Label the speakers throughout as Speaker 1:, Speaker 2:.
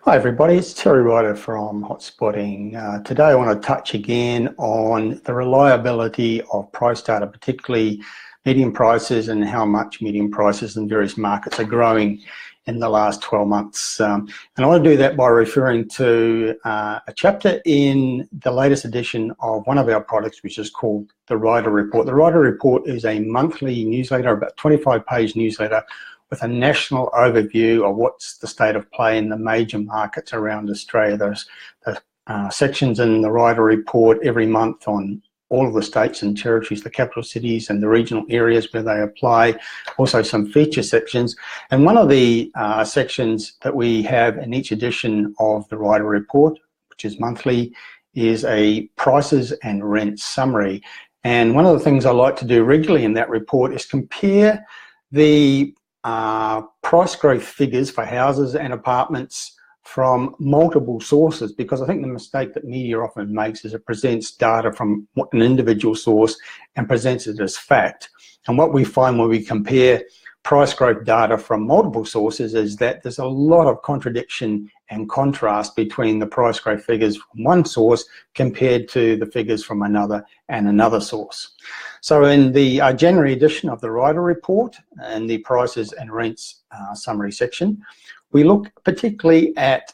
Speaker 1: Hi everybody, it's Terry Ryder from Hotspotting. Today I want to touch again on the reliability of price data, particularly median prices and how much median prices in various markets are growing in the last 12 months. And I want to do that by referring to a chapter in the latest edition of one of our products, which is called the Ryder Report. The Ryder Report is a monthly newsletter, about 25-page newsletter, with a national overview of what's the state of play in the major markets around Australia. There's sections in the Ryder Report every month on all of the states and territories, the capital cities and the regional areas where they apply, also some feature sections. And one of the sections that we have in each edition of the Ryder Report, which is monthly, is a prices and rents summary. And one of the things I like to do regularly in that report is compare the price growth figures for houses and apartments from multiple sources, because I think the mistake that media often makes is it presents data from an individual source and presents it as fact. And what we find when we compare price growth data from multiple sources is that there's a lot of contradiction and contrast between the price growth figures from one source compared to the figures from another and another source. So in the January edition of the Ryder Report and the prices and rents summary section, we look particularly at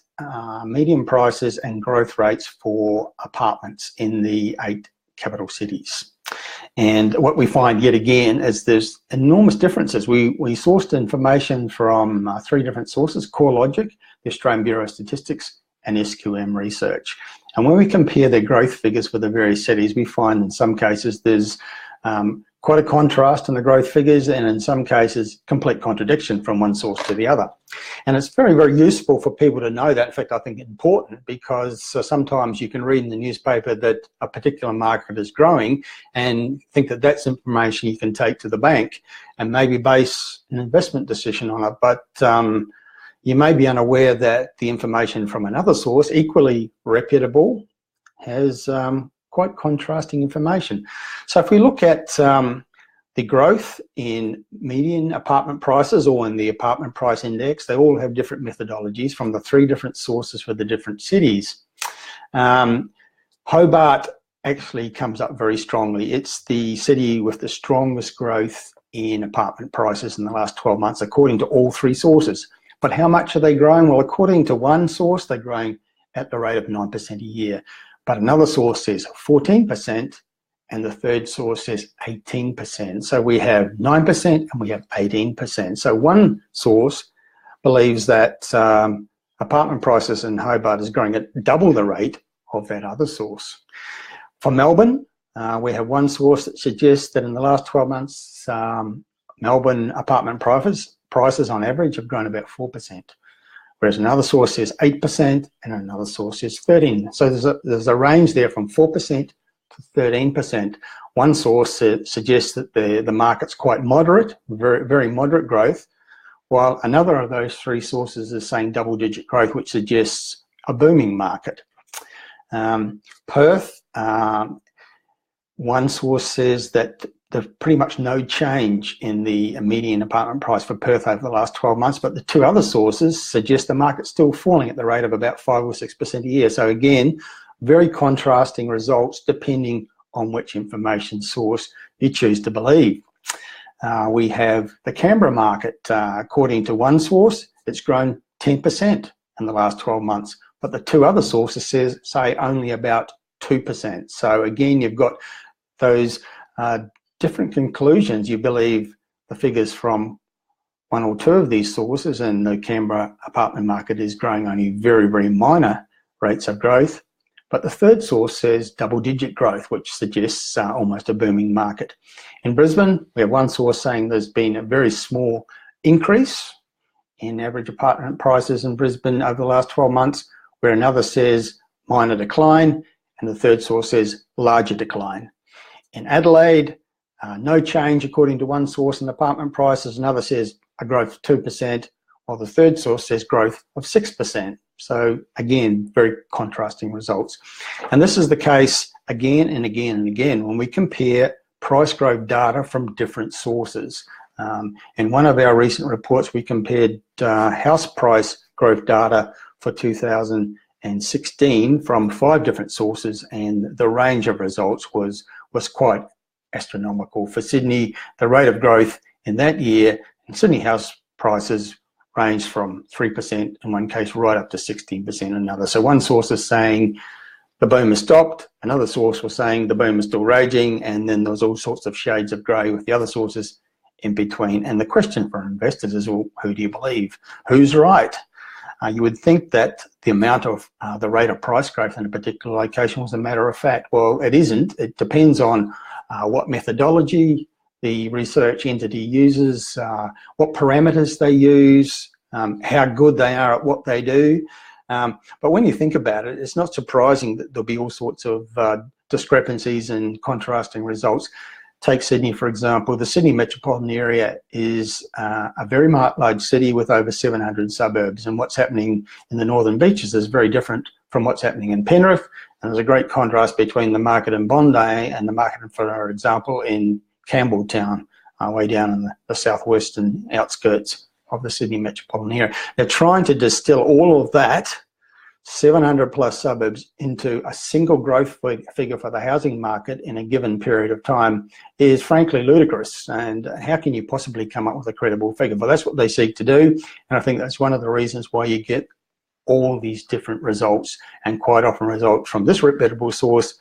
Speaker 1: median prices and growth rates for apartments in the 8 capital cities. And what we find yet again is there's enormous differences. We sourced information from 3 different sources: CoreLogic, the Australian Bureau of Statistics, and SQM Research. And when we compare their growth figures for the various cities, we find in some cases there's quite a contrast in the growth figures, and in some cases complete contradiction from one source to the other. And it's very, very useful for people to know that. In fact, I think important, because sometimes you can read in the newspaper that a particular market is growing and think that that's information you can take to the bank and maybe base an investment decision on it. But you may be unaware that the information from another source, equally reputable, has quite contrasting information. So if we look at the growth in median apartment prices or in the apartment price index, they all have different methodologies from the 3 different sources for the different cities. Hobart actually comes up very strongly. It's the city with the strongest growth in apartment prices in the last 12 months, according to all 3 sources. But how much are they growing? Well, according to one source, they're growing at the rate of 9% a year. But another source says 14%, and the third source says 18%. So we have 9% and we have 18%. So one source believes that apartment prices in Hobart is growing at double the rate of that other source. For Melbourne, we have one source that suggests that in the last 12 months, Melbourne apartment prices on average have grown about 4%. Whereas another source says 8% and another source says 13%. So there's a range there from 4% to 13%. One source suggests that the market's quite moderate, very, very moderate growth, while another of those 3 sources is saying double-digit growth, which suggests a booming market. Perth, one source says that there's pretty much no change in the median apartment price for Perth over the last 12 months, but the 2 other sources suggest the market's still falling at the rate of about 5 or 6% a year. So again, very contrasting results depending on which information source you choose to believe. We have the Canberra market. According to one source, it's grown 10% in the last 12 months, but the 2 other sources say only about 2%. So again, you've got those different conclusions. You believe the figures from 1 or 2 of these sources, and the Canberra apartment market is growing only very, very minor rates of growth. But the third source says double-digit growth, which suggests almost a booming market. In Brisbane, we have one source saying there's been a very small increase in average apartment prices in Brisbane over the last 12 months, where another says minor decline, and the third source says larger decline. In Adelaide, no change according to one source in apartment prices, another says a growth of 2%, while the third source says growth of 6%. So again, very contrasting results. And this is the case again and again and again when we compare price growth data from different sources. In one of our recent reports, we compared house price growth data for 2016 from 5 different sources, and the range of results was quite astronomical. For Sydney, the rate of growth in that year in Sydney house prices ranged from 3% in one case right up to 16% in another. So one source is saying the boom has stopped, another source was saying the boom is still raging, and then there was all sorts of shades of grey with the other sources in between. And the question for investors is, well, who do you believe? Who's right? You would think that the amount of the rate of price growth in a particular location was a matter of fact. Well, it isn't. It depends on what methodology the research entity uses, what parameters they use, how good they are at what they do. But when you think about it, it's not surprising that there'll be all sorts of discrepancies and contrasting results. Take Sydney, for example. The Sydney metropolitan area is a very large city with over 700 suburbs, and what's happening in the Northern Beaches is very different from what's happening in Penrith. And there's a great contrast between the market in Bondi and the market, for example, in Campbelltown, way down in the southwestern outskirts of the Sydney metropolitan area. They're trying to distill all of that 700 plus suburbs into a single growth figure for the housing market in a given period of time is frankly ludicrous. And how can you possibly come up with a credible figure? But that's what they seek to do. And I think that's one of the reasons why you get all these different results, and quite often results from this reputable source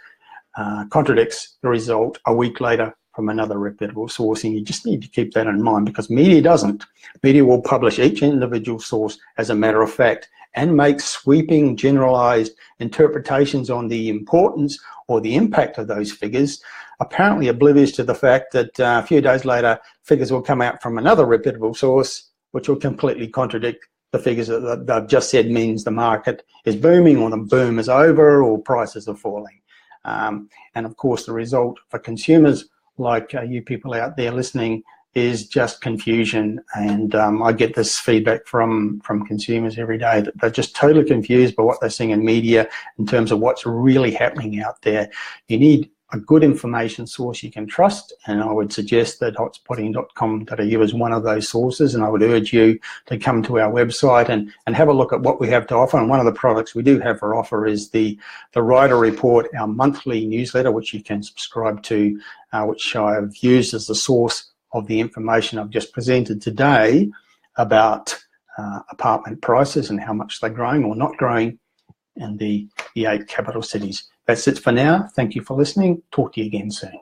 Speaker 1: contradicts the result a week later from another reputable source. And you just need to keep that in mind, because media doesn't. Media will publish each individual source as a matter of fact and make sweeping generalized interpretations on the importance or the impact of those figures, apparently oblivious to the fact that a few days later figures will come out from another reputable source which will completely contradict the figures that they've just said means the market is booming or the boom is over or prices are falling. And of course the result for consumers like you people out there listening is just confusion. And I get this feedback from consumers every day that they're just totally confused by what they're seeing in media in terms of what's really happening out there. You need a good information source you can trust, and I would suggest that hotspotting.com.au is one of those sources, and I would urge you to come to our website and have a look at what we have to offer. And one of the products we do have for offer is the Ryder Report, our monthly newsletter, which you can subscribe to, which I've used as the source of the information I've just presented today about apartment prices and how much they're growing or not growing in the 8 capital cities. That's it for now. Thank you for listening. Talk to you again soon.